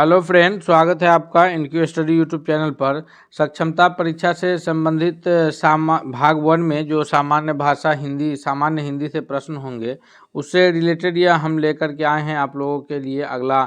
Hello friend, स्वागत है आपका इनक्यू स्टडी यूट्यूब चैनल पर। सक्षमता परीक्षा से संबंधित भाग 1 में जो सामान्य हिंदी से प्रश्न होंगे उससे रिलेटेड यह हम लेकर के आए हैं आप लोगों के लिए अगला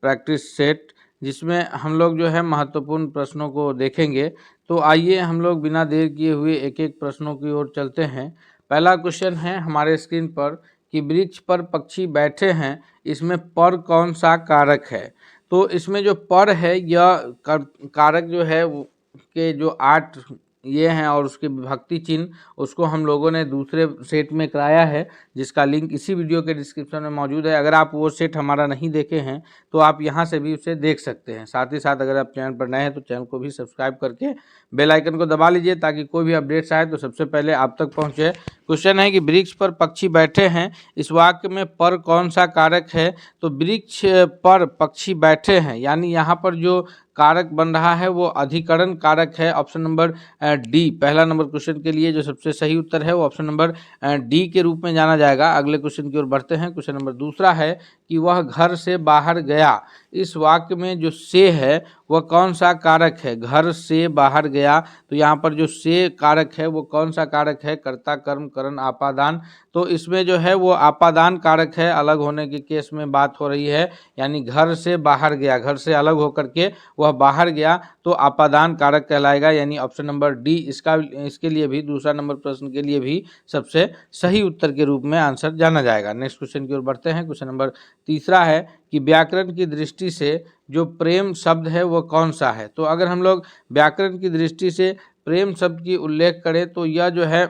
प्रैक्टिस सेट, जिसमें हम लोग जो है महत्वपूर्ण प्रश्नों को देखेंगे। तो आइए हम लोग बिना देर किए हुए एक एक प्रश्नों की ओर चलते हैं। पहला क्वेश्चन है हमारे स्क्रीन पर कि वृक्ष पर पक्षी बैठे हैं, इसमें पर कौन सा कारक है। तो इसमें जो पर है यह कारक जो है के जो 8 ये हैं और उसके विभक्ति चिन्ह उसको हम लोगों ने दूसरे सेट में कराया है, जिसका लिंक इसी वीडियो के डिस्क्रिप्शन में मौजूद है। अगर आप वो सेट हमारा नहीं देखे हैं तो आप यहाँ से भी उसे देख सकते हैं। साथ ही साथ अगर आप चैनल पर नए हैं तो चैनल को भी सब्सक्राइब करके बेल आइकन को दबा लीजिए ताकि कोई भी अपडेट्स आए तो सबसे पहले आप तक पहुँचे। क्वेश्चन है कि वृक्ष पर पक्षी बैठे हैं, इस वाक्य में पर कौन सा कारक है। तो वृक्ष पर पक्षी बैठे हैं यानी यहाँ पर जो कारक बन रहा है वो अधिकरण कारक है। ऑप्शन नंबर डी, पहला नंबर क्वेश्चन के लिए जो सबसे सही उत्तर है वो ऑप्शन नंबर डी के रूप में जाना जाएगा। अगले क्वेश्चन की ओर बढ़ते हैं। क्वेश्चन नंबर दूसरा है कि वह घर से बाहर गया, इस वाक्य में जो से है वह कौन सा कारक है। घर से बाहर गया, तो यहाँ पर जो से कारक है वो कौन सा कारक है, कर्ता कर्म करण आपादान। तो इसमें जो है वो आपादान कारक है, अलग होने के केस में बात हो रही है, यानी घर से बाहर गया, घर से अलग होकर के वह बाहर गया तो आपादान कारक कहलाएगा, यानी ऑप्शन नंबर डी इसके लिए भी दूसरा नंबर प्रश्न के लिए भी सबसे सही उत्तर के रूप में आंसर जाना जाएगा। नेक्स्ट क्वेश्चन की ओर बढ़ते हैं। क्वेश्चन नंबर तीसरा है कि व्याकरण की दृष्टि से जो प्रेम शब्द है वो कौन सा है। तो अगर हम लोग व्याकरण की दृष्टि से प्रेम शब्द की उल्लेख करें तो यह जो है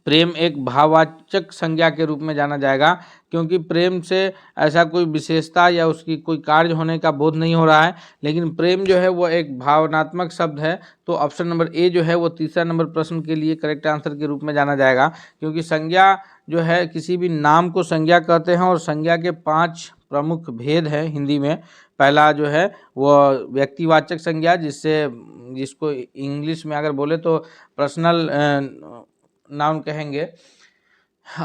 प्रेम एक भाववाचक संज्ञा के रूप में जाना जाएगा, क्योंकि प्रेम से ऐसा कोई विशेषता या उसकी कोई कार्य होने का बोध नहीं हो रहा है, लेकिन प्रेम जो है वो एक भावनात्मक शब्द है। तो ऑप्शन नंबर ए जो है वो तीसरा नंबर प्रश्न के लिए करेक्ट आंसर के रूप में जाना जाएगा, क्योंकि संज्ञा जो है किसी भी नाम को संज्ञा कहते हैं और संज्ञा के 5 प्रमुख भेद हैं हिंदी में। पहला जो है वो व्यक्तिवाचक संज्ञा, जिसको इंग्लिश में अगर बोले तो पर्सनल नाउन कहेंगे,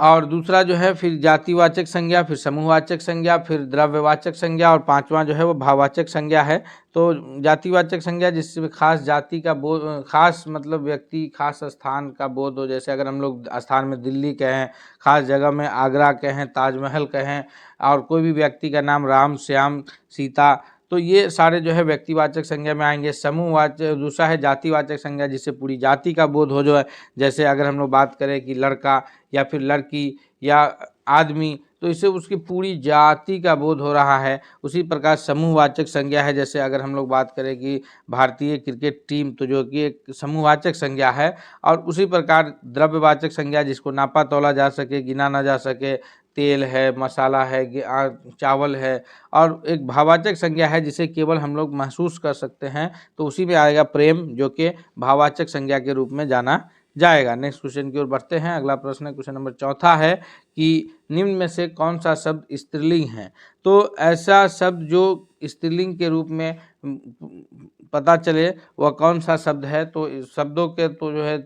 और दूसरा जो है फिर जातिवाचक संज्ञा, फिर समूहवाचक संज्ञा, फिर द्रव्यवाचक संज्ञा, और पांचवा जो है वो भाववाचक संज्ञा है। तो जातिवाचक संज्ञा जिसमें खास जाति का बोध, खास मतलब व्यक्ति, खास स्थान का बोध हो, जैसे अगर हम लोग स्थान में दिल्ली कहें, खास जगह में आगरा कहें, ताजमहल कहें, और कोई भी व्यक्ति का नाम राम, श्याम, सीता, तो ये सारे जो है व्यक्तिवाचक संज्ञा में आएंगे। समूहवाचक दूसरा है जातिवाचक संज्ञा, जिससे पूरी जाति का बोध हो जो है, जैसे अगर हम लोग बात करें कि लड़का या फिर लड़की या आदमी, तो इससे उसकी पूरी जाति का बोध हो रहा है। उसी प्रकार समूहवाचक संज्ञा है, जैसे अगर हम लोग बात करें कि भारतीय क्रिकेट टीम, तो जो कि एक समूहवाचक संज्ञा है। और उसी प्रकार द्रव्यवाचक संज्ञा, जिसको नापा तोला जा सके, गिना ना जा सके, तेल है, मसाला है, चावल है। और एक भाववाचक संज्ञा है जिसे केवल हम लोग महसूस कर सकते हैं, तो उसी में आएगा प्रेम, जो कि भाववाचक संज्ञा के रूप में जाना जाएगा। नेक्स्ट क्वेश्चन की ओर बढ़ते हैं। अगला प्रश्न है क्वेश्चन नंबर चौथा है कि निम्न में से कौन सा शब्द स्त्रीलिंग है। तो ऐसा शब्द जो स्त्रीलिंग के रूप में पता चले वह कौन सा शब्द है। तो शब्दों के तो जो है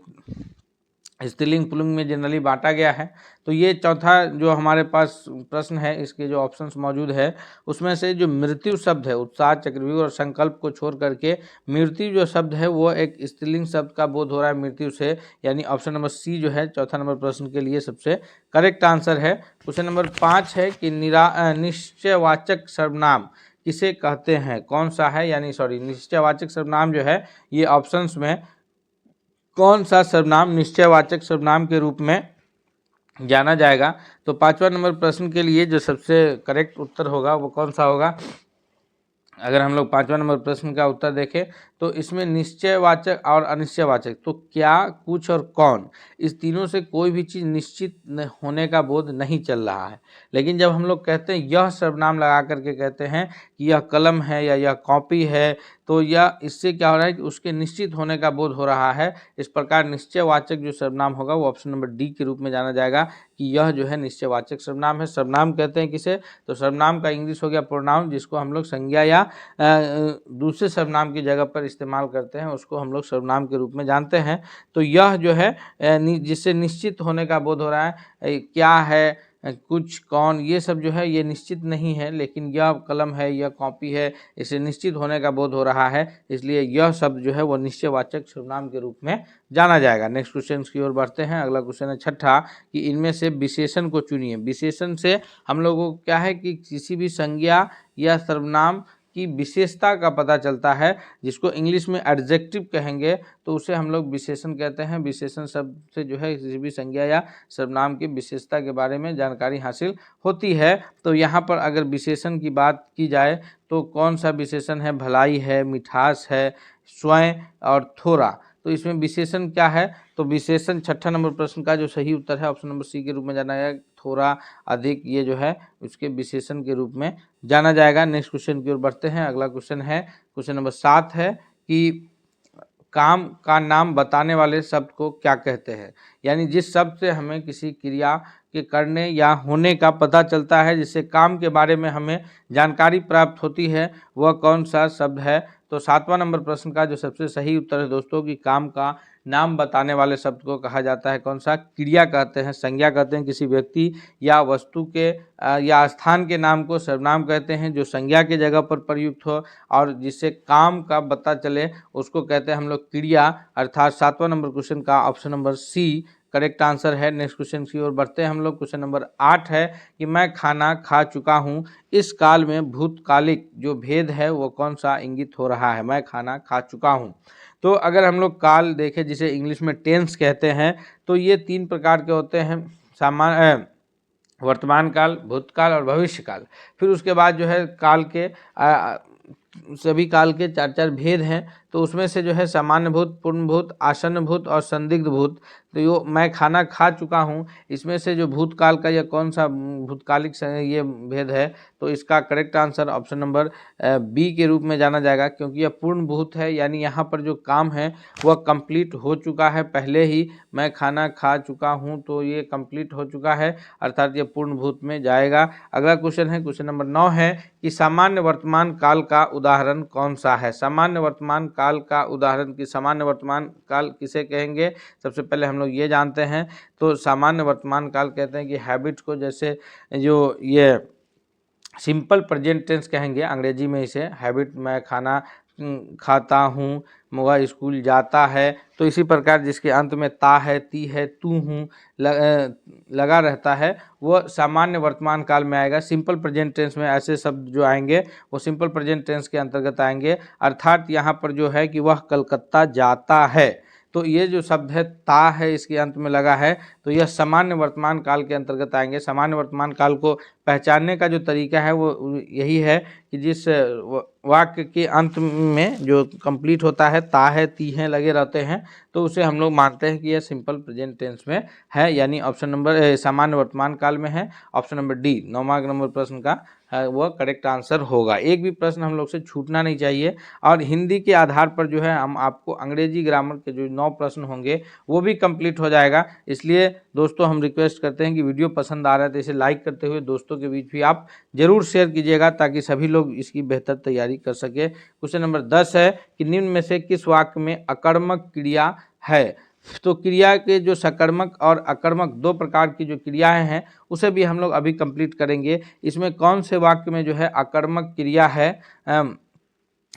स्त्रीलिंग पुल्लिंग में जनरली बांटा गया है। तो ये चौथा जो हमारे पास प्रश्न है, इसके जो ऑप्शंस मौजूद है उसमें से जो मृत्यु शब्द है, उत्साह, चक्रव्यूह और संकल्प को छोड़ करके मृत्यु जो शब्द है वो एक स्त्रीलिंग शब्द का बोध हो रहा है मृत्यु से, यानी ऑप्शन नंबर सी जो है चौथा नंबर प्रश्न के लिए सबसे करेक्ट आंसर है। क्वेश्चन नंबर 5 है कि निश्चयवाचक सर्वनाम किसे कहते हैं, कौन सा है, यानी निश्चयवाचक सर्वनाम जो है ये ऑप्शंस में कौन सा सर्वनाम निश्चयवाचक सर्वनाम के रूप में जाना जाएगा। तो 5वां नंबर प्रश्न के लिए जो सबसे करेक्ट उत्तर होगा वो कौन सा होगा। अगर हम लोग 5वां नंबर प्रश्न का उत्तर देखें तो इसमें निश्चयवाचक और अनिश्चयवाचक, तो क्या, कुछ और कौन, इस तीनों से कोई भी चीज़ निश्चित होने का बोध नहीं चल रहा है। लेकिन जब हम लोग कहते हैं यह सर्वनाम लगा करके कहते हैं कि यह कलम है या यह कॉपी है, तो यह इससे क्या हो रहा है कि उसके निश्चित होने का बोध हो रहा है। इस प्रकार निश्चयवाचक जो सर्वनाम होगा वो ऑप्शन नंबर डी के रूप में जाना जाएगा कि यह जो है निश्चयवाचक सर्वनाम है। सर्वनाम कहते हैं किसे, तो सर्वनाम का इंग्लिश हो गया प्रोनाउन, जिसको हम लोग संज्ञा या दूसरे सर्वनाम की जगह पर इस्तेमाल करते हैं, उसको हम लोग सर्वनाम के रूप में जानते हैं। तो यह जो है जिससे निश्चित होने का बोध हो रहा है, क्या है, कुछ, कौन, ये सब जो है ये निश्चित नहीं है, लेकिन यह कलम है, यह कॉपी है, इसे निश्चित होने का बोध हो रहा है, इसलिए यह शब्द जो है वो निश्चयवाचक सर्वनाम के रूप में जाना जाएगा। नेक्स्ट क्वेश्चन की ओर बढ़ते हैं। अगला क्वेश्चन है छठा कि इनमें से विशेषण को चुनिए। विशेषण से हम लोगों को क्या है कि किसी भी संज्ञा या सर्वनाम की विशेषता का पता चलता है, जिसको इंग्लिश में एडजेक्टिव कहेंगे, तो उसे हम लोग विशेषण कहते हैं। विशेषण शब्द से जो है किसी भी संज्ञा या सर्वनाम की विशेषता के बारे में जानकारी हासिल होती है। तो यहाँ पर अगर विशेषण की बात की जाए तो कौन सा विशेषण है? भलाई है, मिठास है, स्वयं और थोड़ा। तो इसमें विशेषण क्या है? तो विशेषण छठा नंबर प्रश्न का जो सही उत्तर है ऑप्शन नंबर सी के रूप में जाना जाएगा। थोड़ा, अधिक, ये जो है उसके विशेषण के रूप में जाना जाएगा। नेक्स्ट क्वेश्चन की ओर बढ़ते हैं। अगला क्वेश्चन है, क्वेश्चन नंबर 7 है कि काम का नाम बताने वाले शब्द को क्या कहते हैं? यानी जिस शब्द से हमें किसी क्रिया के करने या होने का पता चलता है, जिससे काम के बारे में हमें जानकारी प्राप्त होती है, वह कौन सा शब्द है? तो 7वां नंबर प्रश्न का जो सबसे सही उत्तर है दोस्तों कि काम का नाम बताने वाले शब्द को कहा जाता है कौन सा? क्रिया कहते हैं। संज्ञा कहते हैं किसी व्यक्ति या वस्तु के या स्थान के नाम को सर्वनाम कहते हैं, जो संज्ञा के जगह पर प्रयुक्त हो और जिससे काम का पता चले उसको कहते हैं हम लोग क्रिया। अर्थात 7वां नंबर क्वेश्चन का option number C correct answer है। नेक्स्ट क्वेश्चन की ओर बढ़ते हैं हम लोग। क्वेश्चन नंबर 8 है कि मैं खाना खा चुका हूँ, इस काल में भूतकालिक जो भेद है वो कौन सा इंगित हो रहा है? मैं खाना खा चुका हूँ। तो अगर हम लोग काल देखें, जिसे इंग्लिश में टेंस कहते हैं, तो ये 3 प्रकार के होते हैं, सामान्य, वर्तमान काल, भूतकाल और भविष्य काल। फिर उसके बाद जो है काल के सभी काल के 4 भेद हैं। तो उसमें से जो है सामान्य भूत, पूर्ण भूत, आसन्न भूत और संदिग्ध भूत। तो यो मैं खाना खा चुका हूँ, इसमें से जो भूतकाल का या कौन सा भूतकालिक ये भेद है, तो इसका correct answer option number B के रूप में जाना जाएगा, क्योंकि यह पूर्ण भूत है। यानी यहाँ पर जो काम है वह कंप्लीट हो चुका है पहले ही। मैं खाना खा चुका हूँ तो ये कंप्लीट हो चुका है, अर्थात ये पूर्ण भूत में जाएगा। अगला क्वेश्चन है, क्वेश्चन नंबर 9 है कि सामान्य वर्तमान काल का उदाहरण कौन सा है? सामान्य वर्तमान काल का उदाहरण की सामान्य वर्तमान काल किसे कहेंगे? सबसे पहले हम लोग ये जानते हैं। तो सामान्य वर्तमान काल कहते हैं कि हैबिट को, जैसे जो ये सिंपल प्रेजेंट टेंस कहेंगे अंग्रेजी में इसे, हैबिट, मैं खाना खाता हूँ, वह स्कूल जाता है। तो इसी प्रकार जिसके अंत में ता है, ती है, तू हूँ लगा रहता है, वह सामान्य वर्तमान काल में आएगा। सिंपल प्रेजेंट टेंस में ऐसे शब्द जो आएंगे वो सिंपल प्रेजेंट टेंस के अंतर्गत आएंगे। अर्थात यहाँ पर जो है कि वह कलकत्ता जाता है, तो ये जो शब्द है ता है इसके अंत में लगा है, तो यह सामान्य वर्तमान काल के अंतर्गत आएंगे। सामान्य वर्तमान काल को पहचानने का जो तरीका है वो यही है कि जिस वाक्य के अंत में जो कंप्लीट होता है, ता है, ती है लगे रहते हैं, तो उसे हम लोग मानते हैं कि यह सिंपल प्रेजेंट टेंस में है, यानी ऑप्शन नंबर सामान्य वर्तमान काल में है। ऑप्शन नंबर डी 9वां नंबर प्रश्न का वह करेक्ट आंसर होगा। एक भी प्रश्न हम लोग से छूटना नहीं चाहिए। और हिंदी के आधार पर जो है हम आपको अंग्रेजी ग्रामर के जो 9 प्रश्न होंगे वो भी कंप्लीट हो जाएगा। इसलिए दोस्तों हम रिक्वेस्ट करते हैं कि वीडियो पसंद आ रहा है तो इसे लाइक करते हुए दोस्तों के बीच भी आप जरूर शेयर कीजिएगा, ताकि सभी लोग इसकी बेहतर तैयारी कर सके। क्वेश्चन नंबर 10 है कि निम्न में से किस वाक्य में अकर्मक क्रिया है? तो क्रिया के जो सकर्मक और अकर्मक 2 प्रकार की जो क्रियाएं हैं उसे भी हम लोग अभी कंप्लीट करेंगे। इसमें कौन से वाक्य में जो है अकर्मक क्रिया है?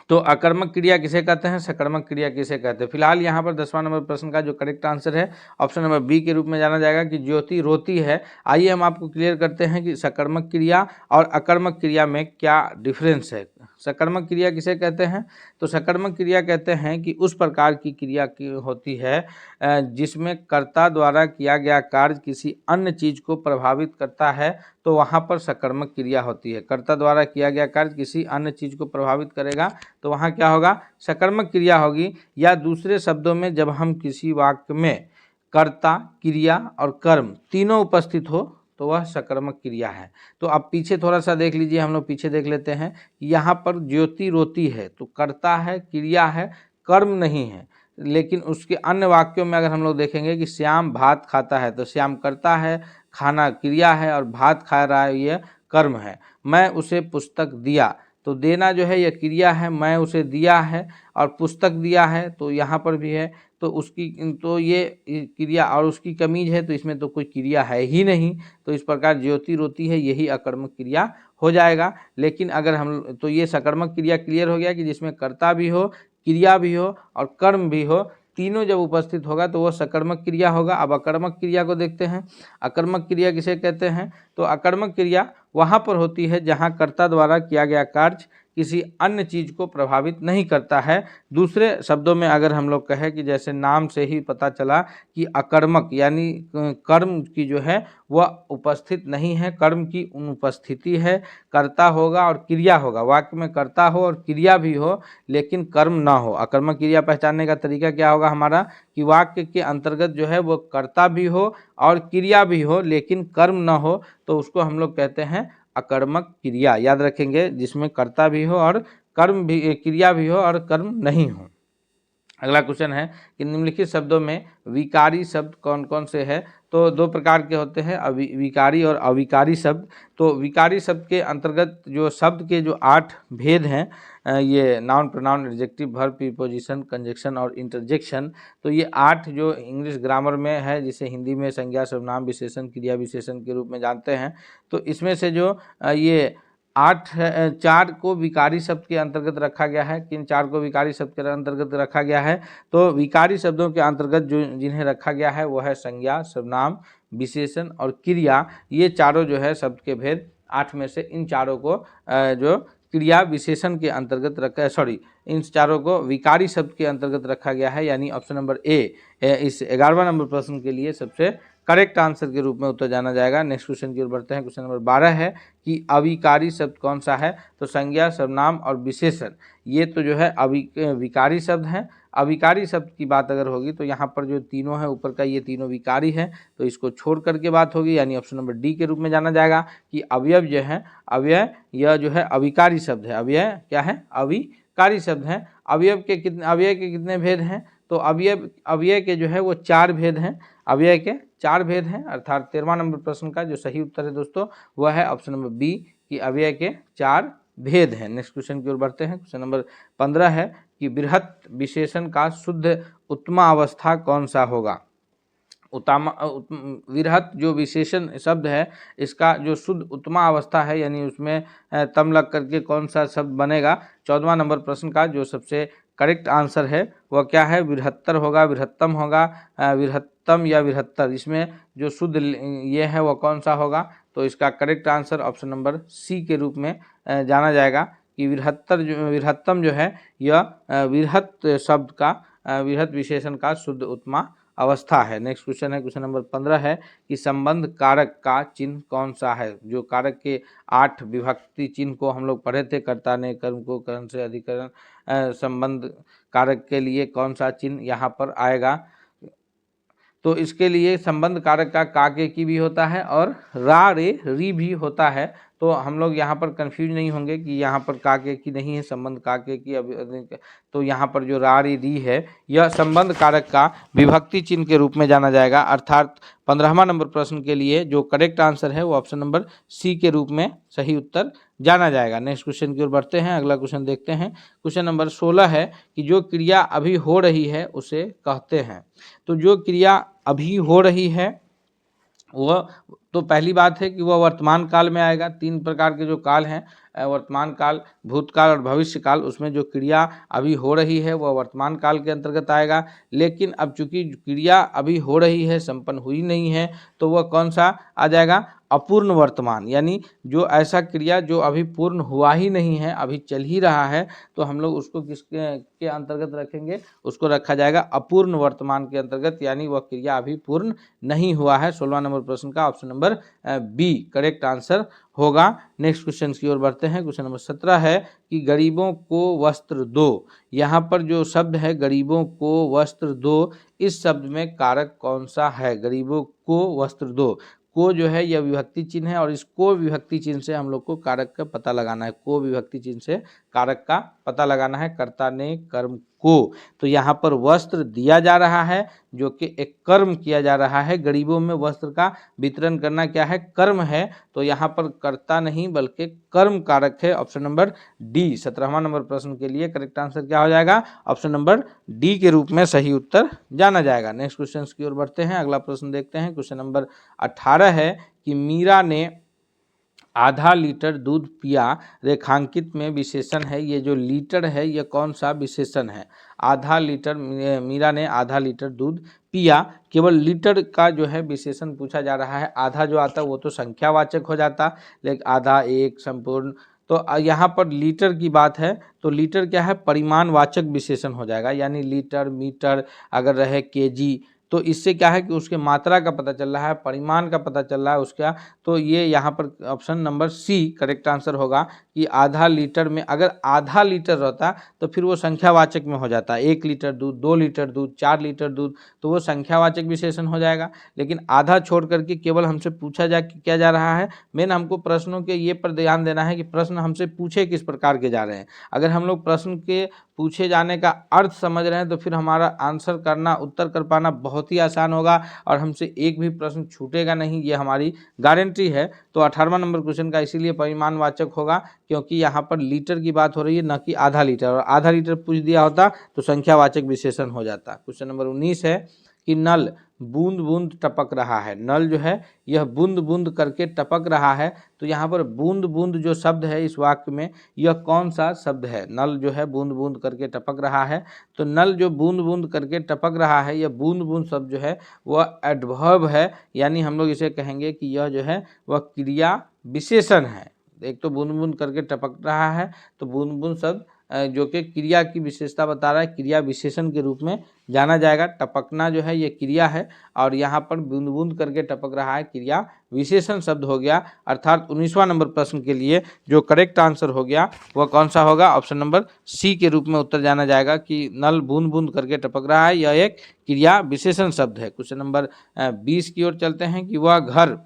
तो अकर्मक क्रिया किसे कहते हैं, सकर्मक क्रिया किसे कहते हैं? फिलहाल यहाँ पर 10वां नंबर प्रश्न का जो करेक्ट आंसर है ऑप्शन नंबर बी के रूप में जाना जाएगा कि ज्योति रोती है। आइए हम आपको क्लियर करते हैं कि सकर्मक क्रिया और अकर्मक क्रिया में क्या डिफरेंस है। सकर्मक क्रिया किसे कहते हैं? तो सकर्मक क्रिया कहते हैं कि उस प्रकार की क्रिया की होती है जिसमें कर्ता द्वारा किया गया कार्य किसी अन्य चीज को प्रभावित करता है, तो वहाँ पर सकर्मक क्रिया होती है। कर्ता द्वारा किया गया कार्य किसी अन्य चीज को प्रभावित करेगा तो वहाँ क्या होगा? सकर्मक क्रिया होगी। या दूसरे शब्दों में जब हम किसी वाक्य में कर्ता, क्रिया और कर्म तीनों उपस्थित हो तो वह सकर्मक क्रिया है। तो अब पीछे थोड़ा सा देख लीजिए, हम लोग पीछे देख लेते हैं। यहाँ पर ज्योति रोती है तो कर्ता है, क्रिया है, कर्म नहीं है। लेकिन उसके अन्य वाक्यों में अगर हम लोग देखेंगे कि श्याम भात खाता है, तो श्याम करता है, खाना क्रिया है और भात खा रहा है ये कर्म है। मैं उसे पुस्तक दिया, तो देना जो है यह क्रिया है, मैं उसे दिया है, और पुस्तक दिया है तो यहाँ पर भी है, तो उसकी तो ये क्रिया, और उसकी कमीज है तो इसमें तो कोई क्रिया है ही नहीं। तो इस प्रकार ज्योति रोती है यही अकर्मक क्रिया हो जाएगा। लेकिन अगर हम तो ये सकर्मक क्रिया क्लियर हो गया कि जिसमें कर्ता भी हो, क्रिया भी हो और कर्म भी हो, तीनों जब उपस्थित होगा तो वह सकर्मक क्रिया होगा। अब अकर्मक क्रिया को देखते हैं। अकर्मक क्रिया किसे कहते हैं? तो अकर्मक क्रिया वहाँ पर होती है जहाँ कर्ता द्वारा किया गया कार्य किसी अन्य चीज को प्रभावित नहीं करता है। दूसरे शब्दों में अगर हम लोग कहें कि जैसे नाम से ही पता चला कि अकर्मक यानी कर्म की जो है वह उपस्थित नहीं है, कर्म की अनुपस्थिति है। कर्ता होगा और क्रिया होगा, वाक्य में कर्ता हो और क्रिया भी हो लेकिन कर्म ना हो। अकर्मक क्रिया पहचानने का तरीका क्या होगा हमारा, कि वाक्य के अंतर्गत जो है वो कर्ता भी हो और क्रिया भी हो लेकिन कर्म ना हो, तो उसको हम लोग कहते हैं अकर्मक क्रिया। याद रखेंगे, जिसमें कर्ता भी हो और कर्म भी, क्रिया भी हो और कर्म नहीं हो। अगला क्वेश्चन है कि निम्नलिखित शब्दों में विकारी शब्द कौन कौन से हैं? तो दो प्रकार के होते हैं, विकारी और अविकारी शब्द। तो विकारी शब्द के अंतर्गत जो शब्द के जो 8 भेद हैं, ये noun, pronoun, adjective, verb, preposition, conjunction और इंटरजेक्शन, तो ये 8 जो इंग्लिश ग्रामर में है, जिसे हिंदी में संज्ञा, सर्वनाम, विशेषण, क्रिया विशेषण के रूप में जानते हैं। तो इसमें से जो ये 8 4 को विकारी शब्द के अंतर्गत रखा गया है। किन 4 को विकारी शब्द के अंतर्गत रखा गया है? तो विकारी शब्दों के अंतर्गत जो जिन्हें रखा गया है वह है संज्ञा, सर्वनाम, विशेषण और क्रिया। ये चारों जो है शब्द के भेद 8 में से इन चारों को जो क्रिया विशेषण के अंतर्गत रखा, इन चारों को विकारी शब्द के अंतर्गत रखा गया है। यानी ऑप्शन नंबर ए इस 11वां नंबर प्रश्न के लिए सबसे करेक्ट आंसर के रूप में उत्तर जाना जाएगा। नेक्स्ट क्वेश्चन की ओर बढ़ते हैं। क्वेश्चन नंबर 12 है कि अविकारी शब्द कौन सा है? तो संज्ञा, सर्वनाम और विशेषण, ये तो जो है विकारी शब्द हैं। अविकारी शब्द की बात अगर होगी तो यहाँ पर जो तीनों है ऊपर का, ये तीनों विकारी है, तो इसको छोड़ करके बात होगी, यानी ऑप्शन नंबर डी के रूप में जाना जाएगा कि अवयव जो है, अवयव यह जो है अविकारी शब्द है। अवयव क्या है? अविकारी शब्द है। अवयव के कितने भेद हैं? तो अवयव के जो है वो 4 भेद हैं। अवयव के 4 भेद हैं, अर्थात 13वां नंबर प्रश्न का जो सही उत्तर है दोस्तों वह है ऑप्शन नंबर बी कि अवयव के 4 भेद हैं। नेक्स्ट क्वेश्चन की ओर बढ़ते हैं। क्वेश्चन नंबर 15 है कि बृहत विशेषण का शुद्ध उत्तमा अवस्था कौन सा होगा? विरहत जो विशेषण शब्द है, इसका जो शुद्ध उत्तमा अवस्था है, यानी उसमें तम लग करके कौन सा शब्द बनेगा? 14वां नंबर प्रश्न का जो सबसे करेक्ट आंसर है वह क्या है? विरहत्तर होगा, विरहत्तम होगा, विरहत्तम या विरहत्तर, इसमें जो शुद्ध ये है वह कौन सा होगा? तो इसका correct answer option number C के रूप में जाना जाएगा कि विरहत्तम जो है यह विरहत शब्द का, विरहत विशेषण का शुद्ध उत्तमा अवस्था है। नेक्स्ट क्वेश्चन है, क्वेश्चन नंबर 15 है कि संबंध कारक का चिन्ह कौन सा है? जो कारक के 8 विभक्ति चिन्ह को हम लोग पढ़े थे, कर्ता ने कर्म को करण से अधिकरण, संबंध कारक के लिए कौन सा चिन्ह यहाँ पर आएगा? तो इसके लिए संबंध कारक का का के की भी होता है और रा रे री भी होता है। तो हम लोग यहाँ पर कंफ्यूज नहीं होंगे कि यहाँ पर का के की नहीं है, संबंध का के की, तो यहाँ पर जो रा रे री है यह संबंध कारक का विभक्ति चिन्ह के रूप में जाना जाएगा। अर्थात 15वां नंबर प्रश्न के लिए जो करेक्ट आंसर है वो ऑप्शन नंबर सी के रूप में सही उत्तर जाना जाएगा। नेक्स्ट क्वेश्चन की ओर बढ़ते हैं। अगला क्वेश्चन देखते हैं। क्वेश्चन नंबर 16 है कि जो क्रिया अभी हो रही है उसे कहते हैं। तो जो क्रिया अभी हो रही है वह, तो पहली बात है कि वह वर्तमान काल में आएगा। 3 प्रकार के जो काल हैं, वर्तमान काल, भूतकाल और भविष्य काल, उसमें जो क्रिया अभी हो रही है वह वर्तमान काल के अंतर्गत आएगा। लेकिन अब चूंकि क्रिया अभी हो रही है, संपन्न हुई नहीं है, तो वह कौन सा आ जाएगा? अपूर्ण वर्तमान। यानी जो ऐसा क्रिया जो अभी पूर्ण हुआ ही नहीं है, अभी चल ही रहा है, तो हम लोग उसको किसके अंतर्गत रखेंगे? उसको रखा जाएगा अपूर्ण वर्तमान के अंतर्गत, यानी वह क्रिया अभी पूर्ण नहीं हुआ है। 16वां नंबर प्रश्न का option number B correct answer होगा। नेक्स्ट क्वेश्चन की ओर बढ़ते हैं। क्वेश्चन नंबर 17 है कि गरीबों को वस्त्र दो। यहाँ पर जो शब्द है गरीबों को वस्त्र दो, इस शब्द में कारक कौन सा है? गरीबों को वस्त्र दो, को जो है यह विभक्ति चिन्ह है और इस को विभक्ति चिन्ह से हम लोग को कारक का पता लगाना है। को विभक्ति चिन्ह से कारक का पता लगाना है, कर्ता ने कर्म को। तो यहाँ पर वस्त्र दिया जा रहा है जो कि एक कर्म किया जा रहा है। गरीबों में वस्त्र का वितरण करना क्या है, कर्म है। तो यहाँ पर कर्ता नहीं बल्कि कर्म कारक है। ऑप्शन नंबर डी 17वां नंबर प्रश्न के लिए करेक्ट आंसर क्या हो जाएगा, ऑप्शन नंबर डी के रूप में सही उत्तर जाना जाएगा। नेक्स्ट क्वेश्चन की ओर बढ़ते हैं, अगला प्रश्न देखते हैं। क्वेश्चन नंबर 18 है कि मीरा ने आधा लीटर दूध पिया, रेखांकित में विशेषण है। ये जो लीटर है ये कौन सा विशेषण है, आधा लीटर, मीरा ने आधा लीटर दूध पिया, केवल लीटर का जो है विशेषण पूछा जा रहा है। आधा जो आता है वो तो संख्यावाचक हो जाता, लेकिन आधा, एक, संपूर्ण, तो यहाँ पर लीटर की बात है तो लीटर क्या है, परिमाणवाचक विशेषण हो जाएगा। यानी लीटर, मीटर अगर रहे, केजी, तो इससे क्या है कि उसके मात्रा का पता चल रहा है, परिमाण का पता चल रहा है उसका। तो ये यहाँ पर option number C correct answer होगा कि आधा लीटर में अगर आधा लीटर रहता तो फिर वो संख्यावाचक में हो जाता, 1 लीटर दूध, 2 लीटर दूध, 4 लीटर दूध, तो वो संख्यावाचक विशेषण हो जाएगा। लेकिन आधा छोड़ करके केवल हमसे पूछा जा क्या जा रहा है, मेन हमको प्रश्नों के ये पर ध्यान देना है कि प्रश्न हमसे पूछे किस प्रकार के जा रहे हैं। अगर हम लोग प्रश्न के पूछे जाने का अर्थ समझ रहे हैं तो फिर हमारा आंसर करना, उत्तर कर पाना बहुत ही आसान होगा और हमसे एक भी प्रश्न छूटेगा नहीं, ये हमारी गारंटी है। तो 18वां नंबर क्वेश्चन का इसीलिए परिमाणवाचक होगा क्योंकि यहाँ पर लीटर की बात हो रही है, न कि आधा लीटर, और आधा लीटर पूछ दिया होता तो संख्यावाचक विशेषण हो जाता। क्वेश्चन नंबर 19 है कि नल बूंद बूंद टपक रहा है। नल जो है यह बूंद बूंद करके टपक रहा है। तो यहाँ पर बूंद बूंद जो शब्द है इस वाक्य में, यह कौन सा शब्द है। नल जो है बूंद बूंद करके टपक रहा है, तो नल जो बूंद बूंद करके टपक रहा है, यह बूंद बूंद शब्द जो है वह एडवर्ब है। यानी हम लोग इसे कहेंगे कि यह जो है वह क्रिया विशेषण है। एक तो बूंद बूंद करके टपक रहा है, तो बूंद बूंद शब्द जो कि क्रिया की विशेषता बता रहा है, क्रिया विशेषण के रूप में जाना जाएगा। टपकना जो है ये क्रिया है और यहाँ पर बूंद बूंद करके टपक रहा है, क्रिया विशेषण शब्द हो गया। अर्थात 19वां नंबर प्रश्न के लिए जो करेक्ट आंसर हो गया वह कौन सा होगा, ऑप्शन नंबर सी के रूप में उत्तर जाना जाएगा कि नल बूंद बूंद करके टपक रहा है, यह एक क्रिया विशेषण शब्द है। क्वेश्चन नंबर 20 की ओर चलते हैं कि वह घर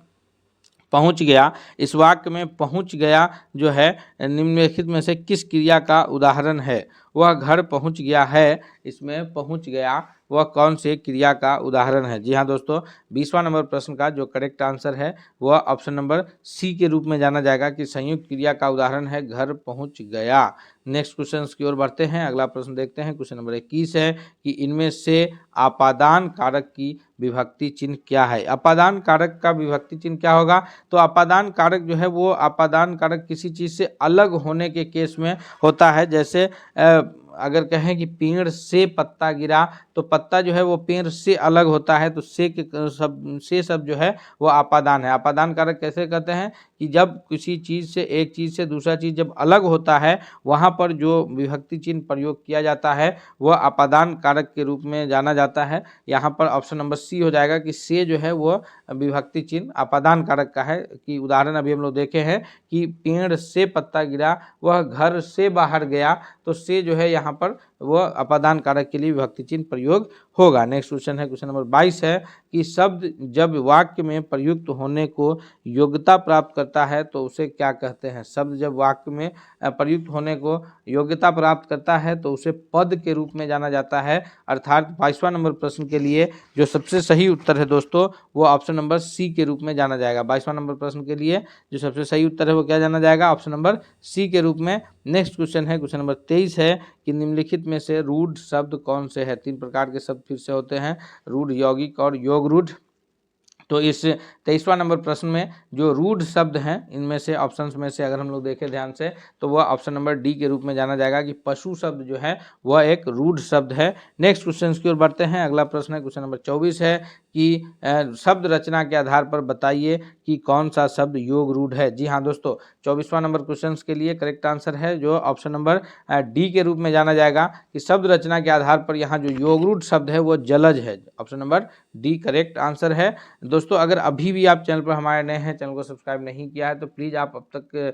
पहुंच गया। इस वाक्य में पहुंच गया जो है निम्नलिखित में से किस क्रिया का उदाहरण है। वह घर पहुंच गया है, इसमें पहुंच गया वह कौन से क्रिया का उदाहरण है। जी हाँ दोस्तों, 20वां नंबर प्रश्न का जो करेक्ट आंसर है वह ऑप्शन नंबर सी के रूप में जाना जाएगा कि संयुक्त क्रिया का उदाहरण है घर पहुंच गया। नेक्स्ट क्वेश्चन की ओर बढ़ते हैं, अगला प्रश्न देखते हैं। क्वेश्चन नंबर 21 है कि इनमें से अपादान कारक की विभक्ति चिन्ह क्या है। अपादान कारक का विभक्ति चिन्ह क्या होगा, तो अपादान कारक जो है वो अपादान कारक किसी चीज़ से अलग होने के केस में होता है। जैसे अगर कहें कि पेड़ से पत्ता गिरा, तो पत्ता जो है वो पेड़ से अलग होता है, तो से के सब जो है वो अपादान है। अपादान कारक कैसे कहते हैं कि जब किसी चीज़ से, एक चीज़ से दूसरा चीज़ जब अलग होता है, वहाँ पर जो विभक्ति चिन्ह प्रयोग किया जाता है वह अपादान कारक के रूप में जाना जाता है। यहाँ पर ऑप्शन नंबर सी हो जाएगा कि से जो है वह विभक्ति चिन्ह अपादान कारक का है। कि उदाहरण अभी हम लोग देखे हैं कि पेड़ से पत्ता गिरा, वह घर से बाहर गया, तो से जो है यहाँ पर वह अपादान कारक के लिए विभक्ति चिन्ह प्रयोग होगा। नेक्स्ट क्वेश्चन है, क्वेश्चन नंबर 22 है कि शब्द जब वाक्य में प्रयुक्त होने को योग्यता प्राप्त करता है तो उसे क्या कहते हैं। शब्द जब वाक्य में प्रयुक्त होने को योग्यता प्राप्त करता है तो उसे पद के रूप में जाना जाता है। अर्थात 22वां नंबर प्रश्न के लिए जो सबसे सही उत्तर है दोस्तों वो ऑप्शन नंबर सी के रूप में जाना जाएगा। 22वां नंबर प्रश्न के लिए जो सबसे सही उत्तर है वो क्या जाना जाएगा, ऑप्शन नंबर सी के रूप में। नेक्स्ट क्वेश्चन है, क्वेश्चन नंबर 23 है कि निम्नलिखित में से रूढ़ शब्द कौन से है। 3 प्रकार के शब्द फिर से होते हैं, रूढ़, यौगिक और योग रूढ़। तो इस 23वां नंबर प्रश्न में जो रूढ़ शब्द हैं इनमें से ऑप्शंस में से अगर हम लोग देखें ध्यान से तो वह ऑप्शन नंबर डी के रूप में जाना जाएगा कि पशु शब्द जो है वह एक रूढ़ शब्द है। नेक्स्ट क्वेश्चन की ओर बढ़ते हैं, अगला प्रश्न है क्वेश्चन नंबर 24 है कि शब्द रचना के आधार पर बताइए कि कौन सा शब्द योग रूढ़ है। जी हाँ दोस्तों, 24वां नंबर क्वेश्चन के लिए करेक्ट आंसर है जो ऑप्शन नंबर डी के रूप में जाना जाएगा कि शब्द रचना के आधार पर यहाँ जो योग रूढ़ शब्द है वो जलज है। Option number D correct answer है। दोस्तों अगर अभी भी आप चैनल पर हमारे नए हैं, चैनल को सब्सक्राइब नहीं किया है तो प्लीज़ आप अब तक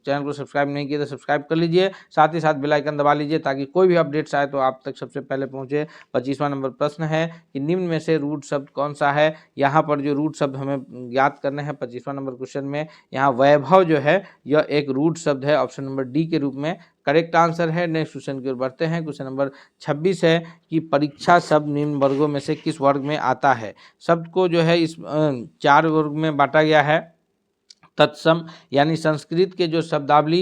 चैनल को सब्सक्राइब नहीं किया तो सब्सक्राइब कर लीजिए, साथ ही साथ बेल आइकन दबा लीजिए ताकि कोई भी अपडेट्स आए तो आप तक सबसे पहले पहुंचे। 25वां नंबर प्रश्न है कि निम्न में से रूट शब्द कौन सा है? यहाँ पर जो रूट शब्द हमें याद करने हैं 25वां नंबर क्वेश्चन में, यहाँ वैभव जो है यह एक रूट शब्द है, ऑप्शन नंबर डी के रूप में करेक्ट आंसर है। नेक्स्ट क्वेश्चन की ओर बढ़ते हैं। क्वेश्चन नंबर 26 है कि परीक्षा शब्द निम्न वर्गों में से किस वर्ग में आता है? शब्द को जो है इस 4 वर्ग में बांटा गया है। तत्सम यानी संस्कृत के जो शब्दावली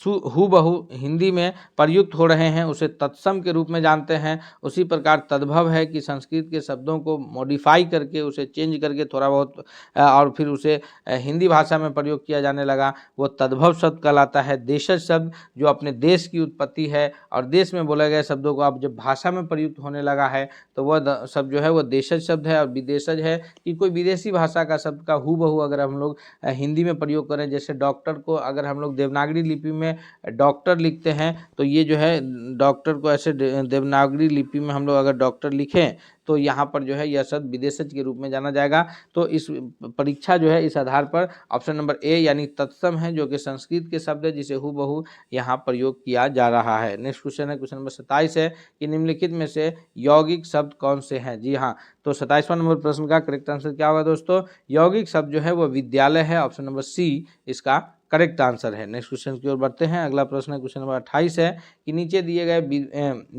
हूबहू हिंदी में प्रयुक्त हो रहे हैं उसे तत्सम के रूप में जानते हैं। उसी प्रकार तद्भव है कि संस्कृत के शब्दों को मॉडिफाई करके उसे चेंज करके थोड़ा बहुत और फिर उसे हिंदी भाषा में प्रयोग किया जाने लगा, वो तद्भव शब्द कहलाता है। देशज शब्द जो अपने देश की उत्पत्ति है और देश में बोले गए शब्दों को अब जब भाषा में प्रयुक्त होने लगा है तो वह शब्द जो है वो देशज शब्द है। और विदेशज है कि कोई विदेशी भाषा का शब्द का हूबहू अगर हम लोग हिंदी में प्रयोग करें, जैसे डॉक्टर को अगर हम लोग देवनागरी लिपि में डॉक्टर लिखते हैं तो ये जो है डॉक्टर को ऐसे देवनागरी लिपि में हम लोग अगर डॉक्टर लिखें तो यहाँ पर जो है यह शब्द विदेशज के रूप में जाना जाएगा। तो इस परीक्षा जो है इस आधार पर ऑप्शन नंबर ए यानी तत्सम है जो कि संस्कृत के शब्द है जिसे हूबहू यहाँ प्रयोग किया जा रहा है। नेक्स्ट क्वेश्चन है क्वेश्चन नंबर 27 है कि निम्नलिखित में से यौगिक शब्द कौन से हैं? जी हाँ, तो 27वां नंबर प्रश्न का करेक्ट आंसर क्या होगा दोस्तों? यौगिक शब्द जो है वो विद्यालय है, ऑप्शन नंबर सी इसका करेक्ट आंसर है। नेक्स्ट क्वेश्चन की ओर बढ़ते हैं। अगला प्रश्न है क्वेश्चन नंबर 28 है कि नीचे दिए गए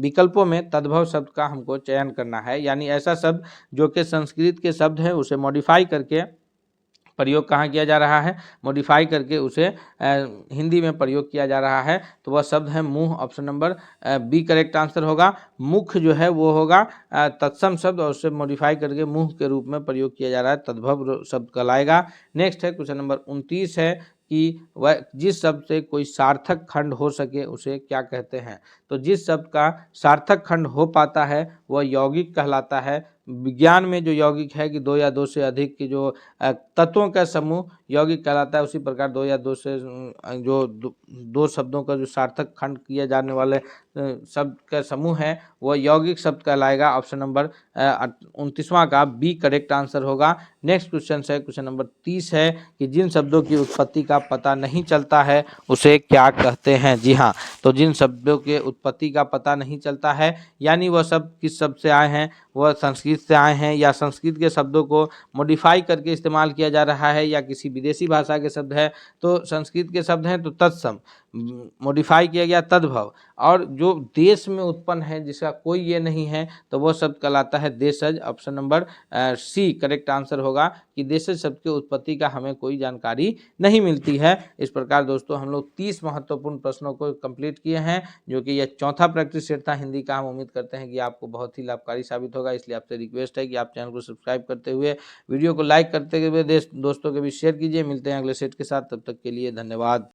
विकल्पों में तद्भव शब्द का हमको चयन करना है, यानी ऐसा शब्द जो कि संस्कृत के शब्द है उसे मॉडिफाई करके प्रयोग कहाँ किया जा रहा है? मॉडिफाई करके उसे हिंदी में प्रयोग किया जा रहा है। तो वह शब्द है मुँह, option number B correct answer होगा। मुख जो है वो होगा तत्सम शब्द और उसे मॉडिफाई करके मुँह के रूप में प्रयोग किया जा रहा है, तद्भव शब्द कहलाएगा। नेक्स्ट है क्वेश्चन नंबर 29 है कि वह जिस शब्द से कोई सार्थक खंड हो सके उसे क्या कहते हैं? तो जिस शब्द का सार्थक खंड हो पाता है वह यौगिक कहलाता है। विज्ञान में जो यौगिक है कि 2 या 2 से अधिक की जो तत्वों का समूह यौगिक कहलाता है, उसी प्रकार 2 या 2 से जो दो शब्दों का जो सार्थक खंड किए जाने वाले शब्द का समूह है वह यौगिक शब्द कहलाएगा। ऑप्शन नंबर 29वां का बी करेक्ट आंसर होगा। नेक्स्ट क्वेश्चन है क्वेश्चन नंबर 30 है कि जिन शब्दों की उत्पत्ति का पता नहीं चलता है उसे क्या कहते हैं? जी हाँ, तो जिन शब्दों के उत्पत्ति का पता नहीं चलता है यानी वह शब्द किस शब्द से आए हैं, वह संस्कृत से आए हैं या संस्कृत के शब्दों को मॉडिफाई करके इस्तेमाल किया जा रहा है या किसी विदेशी भाषा के शब्द है। तो संस्कृत के शब्द हैं तो तत्सम, मॉडिफाई किया गया तद्भव, और जो देश में उत्पन्न है जिसका कोई ये नहीं है तो वह शब्द कहलाता है देशज। Option number C correct answer होगा कि देशज शब्द की उत्पत्ति का हमें कोई जानकारी नहीं मिलती है। इस प्रकार दोस्तों हम लोग 30 महत्वपूर्ण प्रश्नों को कंप्लीट किए हैं जो कि यह चौथा प्रैक्टिस सेट था हिंदी का। हम उम्मीद करते हैं कि आपको बहुत ही लाभकारी साबित होगा, इसलिए आपसे रिक्वेस्ट है कि आप चैनल को सब्सक्राइब करते हुए वीडियो को लाइक करते हुए दोस्तों के भी शेयर कीजिए। मिलते हैं अगले सेट के साथ, तब तक के लिए धन्यवाद।